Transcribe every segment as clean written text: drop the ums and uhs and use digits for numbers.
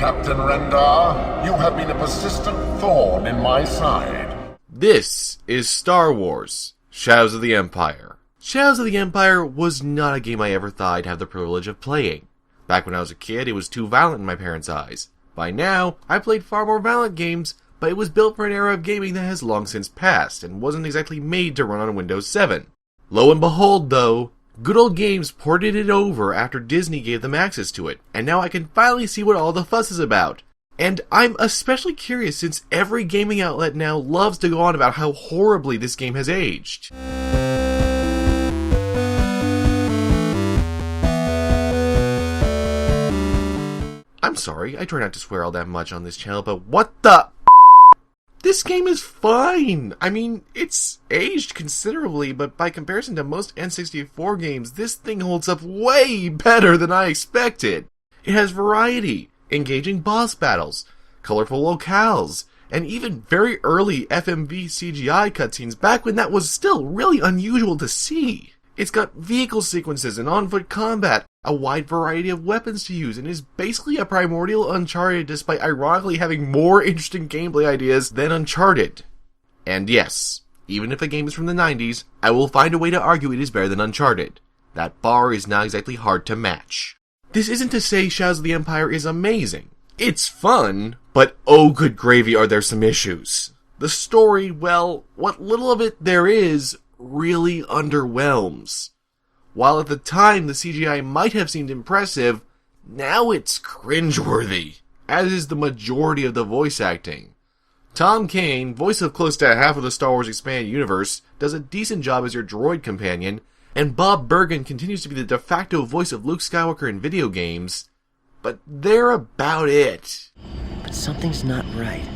Captain Rendar. You have been a persistent thorn in my side. This is Star Wars: Shadows of the Empire. Shadows of the Empire was not a game I ever thought I'd have the privilege of playing. Back when I was a kid, it was too violent in my parents' eyes. By now, I played far more violent games, but it was built for an era of gaming that has long since passed, and wasn't exactly made to run on Windows 7. Lo and behold, though, Good Old Games ported it over after Disney gave them access to it, and now I can finally see what all the fuss is about. And I'm especially curious since every gaming outlet now loves to go on about how horribly this game has aged. I'm sorry, I try not to swear all that much on this channel, but what the... This game is fine! I mean, it's aged considerably, but by comparison to most N64 games, this thing holds up way better than I expected. It has variety, engaging boss battles, colorful locales, and even very early FMV CGI cutscenes back when that was still really unusual to see. It's got vehicle sequences and on-foot combat, a wide variety of weapons to use, and is basically a primordial Uncharted despite ironically having more interesting gameplay ideas than Uncharted. And yes, even if a game is from the 90s, I will find a way to argue it is better than Uncharted. That bar is not exactly hard to match. This isn't to say Shadows of the Empire is amazing. It's fun, but oh good gravy are there some issues. The story, well, what little of it there is, really underwhelms. While at the time the CGI might have seemed impressive, now it's cringeworthy, as is the majority of the voice acting. Tom Kane, voice of close to half of the Star Wars Expanded Universe, does a decent job as your droid companion, and Bob Bergen continues to be the de facto voice of Luke Skywalker in video games, but they're about it. But something's not right.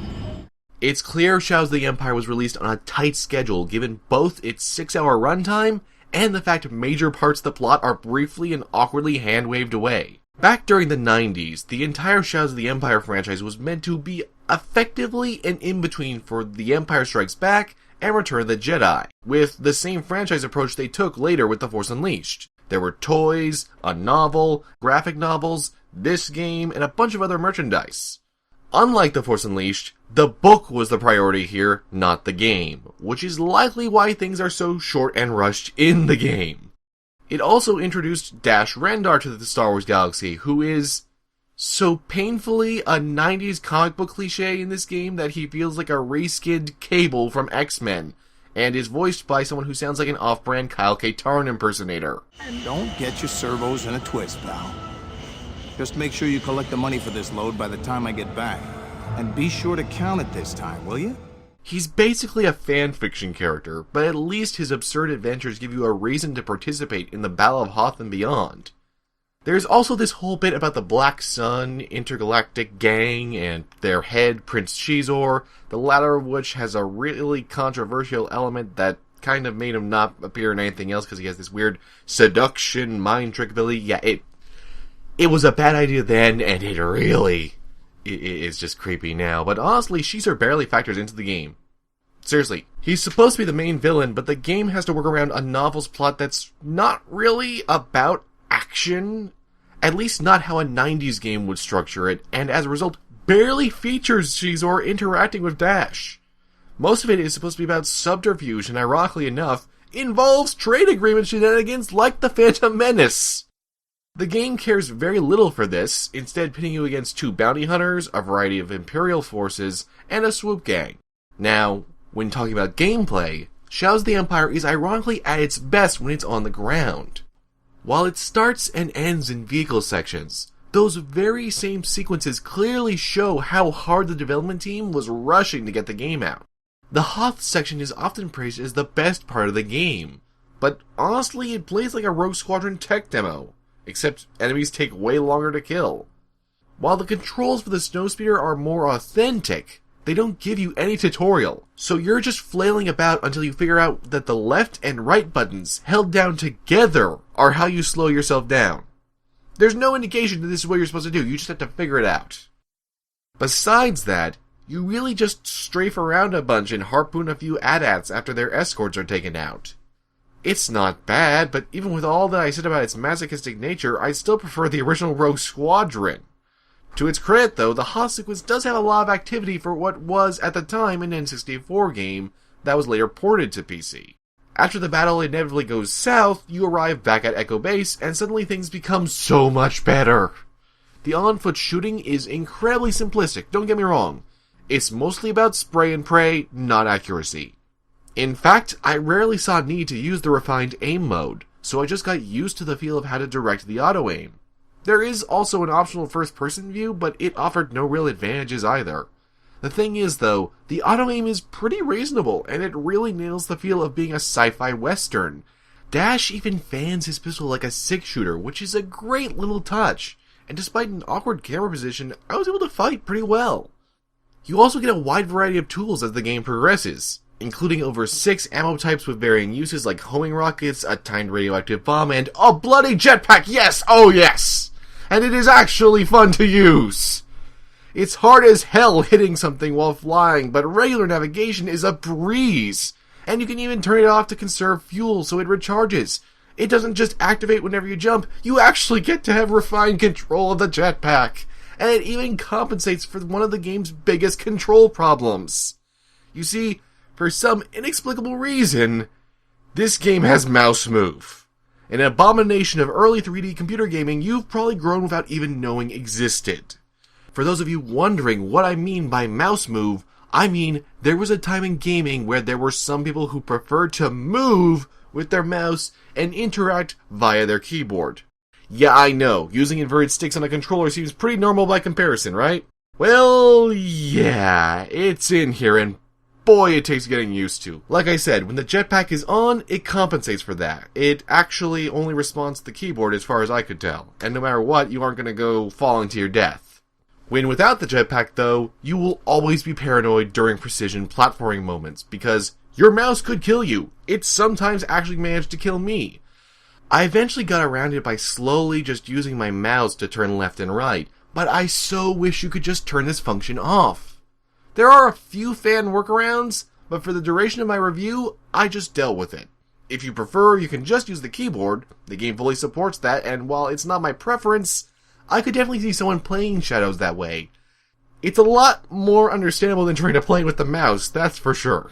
It's clear Shadows of the Empire was released on a tight schedule given both its 6-hour runtime and the fact major parts of the plot are briefly and awkwardly hand-waved away. Back during the 90s, the entire Shadows of the Empire franchise was meant to be effectively an in-between for The Empire Strikes Back and Return of the Jedi, with the same franchise approach they took later with The Force Unleashed. There were toys, a novel, graphic novels, this game, and a bunch of other merchandise. Unlike The Force Unleashed, the book was the priority here, not the game, which is likely why things are so short and rushed in the game. It also introduced Dash Rendar to the Star Wars galaxy, who is so painfully a 90s comic book cliche in this game that he feels like a reskinned Cable from X-Men, and is voiced by someone who sounds like an off-brand Kyle Katarn impersonator. Don't get your servos in a twist, pal. Just make sure you collect the money for this load by the time I get back. And be sure to count it this time, will you? He's basically a fanfiction character, but at least his absurd adventures give you a reason to participate in the Battle of Hoth and beyond. There's also this whole bit about the Black Sun intergalactic gang and their head, Prince Shizor, the latter of which has a really controversial element that kind of made him not appear in anything else because he has this weird seduction mind trick ability. Yeah, it was a bad idea then, and it really is just creepy now. But honestly, Shizor barely factors into the game. Seriously, he's supposed to be the main villain, but the game has to work around a novel's plot that's not really about action. At least not how a 90s game would structure it, and as a result, barely features Shizor interacting with Dash. Most of it is supposed to be about subterfuge, and ironically enough, involves trade agreement shenanigans like the Phantom Menace. The game cares very little for this, instead pitting you against two bounty hunters, a variety of Imperial forces, and a swoop gang. Now, when talking about gameplay, Shadows of the Empire is ironically at its best when it's on the ground. While it starts and ends in vehicle sections, those very same sequences clearly show how hard the development team was rushing to get the game out. The Hoth section is often praised as the best part of the game, but honestly it plays like a Rogue Squadron tech demo, except enemies take way longer to kill. While the controls for the Snowspeeder are more authentic, they don't give you any tutorial, so you're just flailing about until you figure out that the left and right buttons held down together are how you slow yourself down. There's no indication that this is what you're supposed to do, you just have to figure it out. Besides that, you really just strafe around a bunch and harpoon a few AT-ATs after their escorts are taken out. It's not bad, but even with all that I said about its masochistic nature, I still prefer the original Rogue Squadron. To its credit, though, the Hoth sequence does have a lot of activity for what was, at the time, an N64 game that was later ported to PC. After the battle inevitably goes south, you arrive back at Echo Base, and suddenly things become so much better. The on-foot shooting is incredibly simplistic, don't get me wrong. It's mostly about spray and pray, not accuracy. In fact, I rarely saw a need to use the refined aim mode, so I just got used to the feel of how to direct the auto-aim. There is also an optional first-person view, but it offered no real advantages either. The thing is, though, the auto-aim is pretty reasonable, and it really nails the feel of being a sci-fi western. Dash even fans his pistol like a six-shooter, which is a great little touch, and despite an awkward camera position, I was able to fight pretty well. You also get a wide variety of tools as the game progresses, including over 6 ammo types with varying uses like homing rockets, a timed radioactive bomb, and a bloody jetpack, yes! Oh yes! And it is actually fun to use! It's hard as hell hitting something while flying, but regular navigation is a breeze! And you can even turn it off to conserve fuel so it recharges. It doesn't just activate whenever you jump, you actually get to have refined control of the jetpack! And it even compensates for one of the game's biggest control problems. You see, for some inexplicable reason, this game has mouse move. An abomination of early 3D computer gaming you've probably grown without even knowing existed. For those of you wondering what I mean by mouse move, I mean there was a time in gaming where there were some people who preferred to move with their mouse and interact via their keyboard. Yeah, I know, using inverted sticks on a controller seems pretty normal by comparison, right? Well, yeah, it's in here and boy, it takes getting used to. Like I said, when the jetpack is on, it compensates for that. It actually only responds to the keyboard as far as I could tell, and no matter what, you aren't going to go falling to your death. When without the jetpack, though, you will always be paranoid during precision platforming moments, because your mouse could kill you. It sometimes actually managed to kill me. I eventually got around it by slowly just using my mouse to turn left and right, but I so wish you could just turn this function off. There are a few fan workarounds, but for the duration of my review, I just dealt with it. If you prefer, you can just use the keyboard. The game fully supports that, and while it's not my preference, I could definitely see someone playing Shadows that way. It's a lot more understandable than trying to play with the mouse, that's for sure.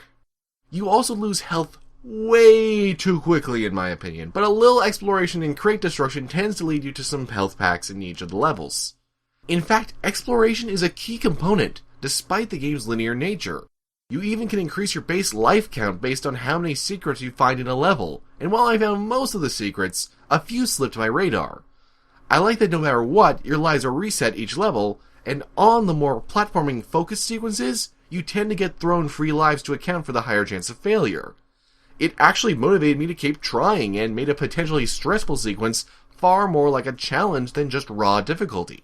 You also lose health way too quickly in my opinion, but a little exploration and crate destruction tends to lead you to some health packs in each of the levels. In fact, exploration is a key component, despite the game's linear nature. You even can increase your base life count based on how many secrets you find in a level, and while I found most of the secrets, a few slipped my radar. I like that no matter what, your lives are reset each level, and on the more platforming focused sequences, you tend to get thrown free lives to account for the higher chance of failure. It actually motivated me to keep trying and made a potentially stressful sequence far more like a challenge than just raw difficulty.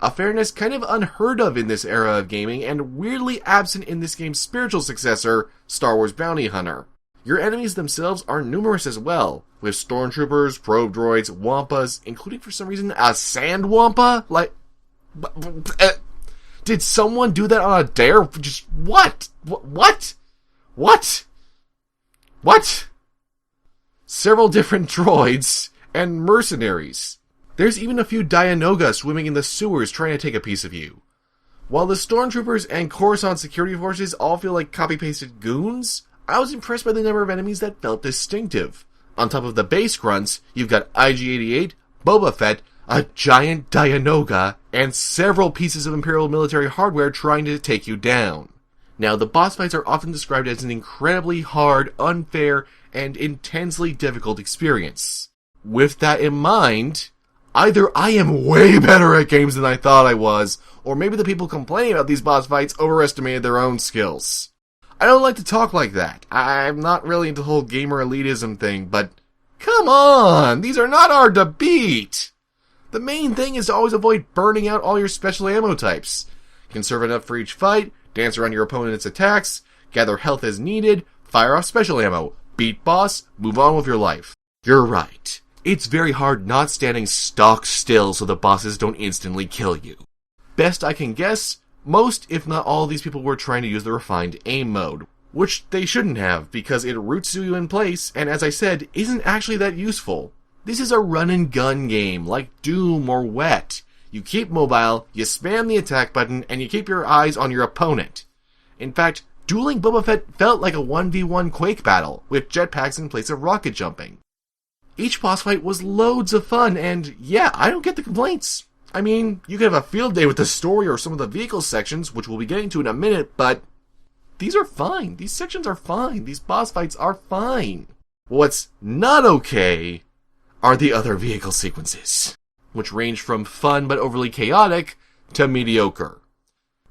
A fairness kind of unheard of in this era of gaming and weirdly absent in this game's spiritual successor, Star Wars Bounty Hunter. Your enemies themselves are numerous as well, with stormtroopers, probe droids, wampas, including for some reason a sand wampa? Did someone do that on a dare? Just what? What? Several different droids and mercenaries. There's even a few Dianoga swimming in the sewers trying to take a piece of you. While the stormtroopers and Coruscant security forces all feel like copy-pasted goons, I was impressed by the number of enemies that felt distinctive. On top of the base grunts, you've got IG-88, Boba Fett, a giant Dianoga, and several pieces of Imperial military hardware trying to take you down. Now, the boss fights are often described as an incredibly hard, unfair, and intensely difficult experience. With that in mind, either I am way better at games than I thought I was, or maybe the people complaining about these boss fights overestimated their own skills. I don't like to talk like that. I'm not really into the whole gamer elitism thing, but come on, these are not hard to beat! The main thing is to always avoid burning out all your special ammo types. Conserve enough for each fight, dance around your opponent's attacks, gather health as needed, fire off special ammo, beat boss, move on with your life. You're right. It's very hard not standing stock still so the bosses don't instantly kill you. Best I can guess, most, if not all, of these people were trying to use the refined aim mode, which they shouldn't have because it roots you in place and, as I said, isn't actually that useful. This is a run and gun game like Doom or Wet. You keep mobile, you spam the attack button, and you keep your eyes on your opponent. In fact, dueling Boba Fett felt like a 1v1 Quake battle, with jetpacks in place of rocket jumping. Each boss fight was loads of fun, and yeah, I don't get the complaints. I mean, you could have a field day with the story or some of the vehicle sections, which we'll be getting to in a minute, but these are fine. These sections are fine. These boss fights are fine. What's not okay are the other vehicle sequences, which range from fun but overly chaotic to mediocre.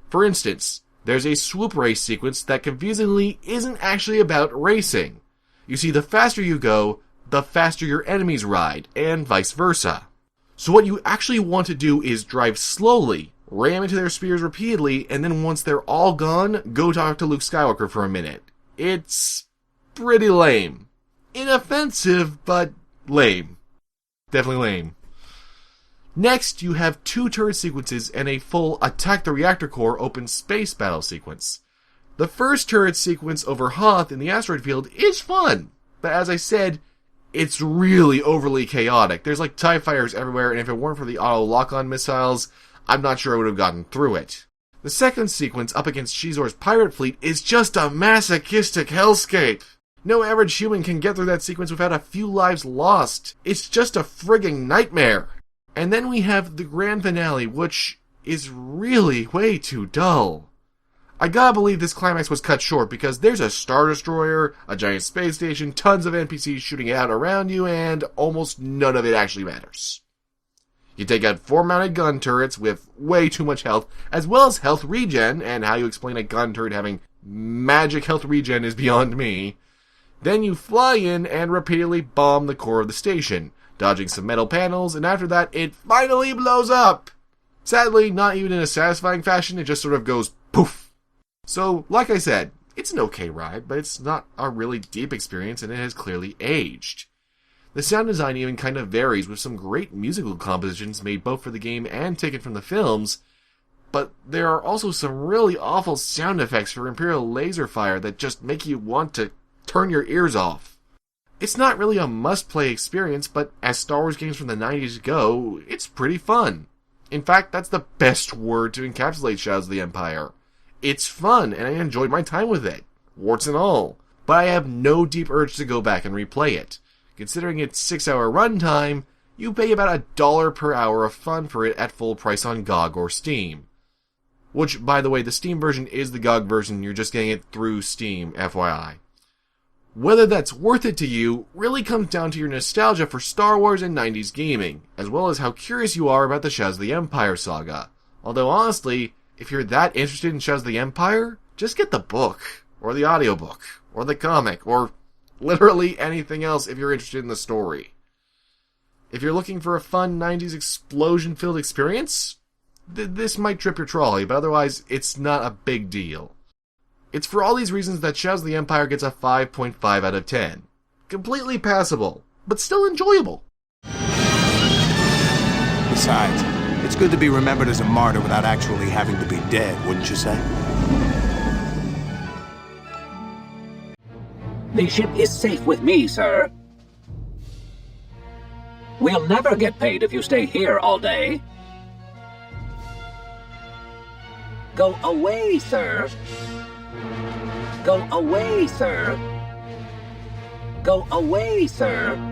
For instance, there's a swoop race sequence that confusingly isn't actually about racing. You see, the faster you go, the faster your enemies ride, and vice versa. So what you actually want to do is drive slowly, ram into their spears repeatedly, and then once they're all gone, go talk to Luke Skywalker for a minute. It's pretty lame. Inoffensive, but lame. Definitely lame. Next, you have 2 turret sequences and a full attack the reactor core open space battle sequence. The first turret sequence over Hoth in the asteroid field is fun, but as I said, it's really overly chaotic. There's like TIE fighters everywhere, and if it weren't for the auto lock-on missiles, I'm not sure I would have gotten through it. The second sequence up against Shizor's pirate fleet is just a masochistic hellscape. No average human can get through that sequence without a few lives lost. It's just a frigging nightmare. And then we have the grand finale, which is really way too dull. I gotta believe this climax was cut short because there's a Star Destroyer, a giant space station, tons of NPCs shooting out around you, and almost none of it actually matters. You take out 4 mounted gun turrets with way too much health, as well as health regen, and how you explain a gun turret having magic health regen is beyond me. Then you fly in and repeatedly bomb the core of the station, dodging some metal panels, and after that, it finally blows up! Sadly, not even in a satisfying fashion, it just sort of goes poof. So, like I said, it's an okay ride, but it's not a really deep experience, and it has clearly aged. The sound design even kind of varies, with some great musical compositions made both for the game and taken from the films, but there are also some really awful sound effects for Imperial laser fire that just make you want to turn your ears off. It's not really a must-play experience, but as Star Wars games from the 90s go, it's pretty fun. In fact, that's the best word to encapsulate Shadows of the Empire. It's fun, and I enjoyed my time with it, warts and all, but I have no deep urge to go back and replay it. Considering its 6-hour runtime, you pay about $1 per hour of fun for it at full price on GOG or Steam. Which, by the way, the Steam version is the GOG version, you're just getting it through Steam, FYI. Whether that's worth it to you really comes down to your nostalgia for Star Wars and 90s gaming, as well as how curious you are about the Shadows of the Empire saga. Although honestly, if you're that interested in Shadows of the Empire, just get the book, or the audiobook, or the comic, or literally anything else if you're interested in the story. If you're looking for a fun 90s explosion-filled experience, this might trip your trolley, but otherwise, it's not a big deal. It's for all these reasons that Shadows of the Empire gets a 5.5 out of 10. Completely passable, but still enjoyable. Besides, it's good to be remembered as a martyr without actually having to be dead, wouldn't you say? The ship is safe with me, sir. We'll never get paid if you stay here all day. Go away, sir. Go away, sir. Go away, sir.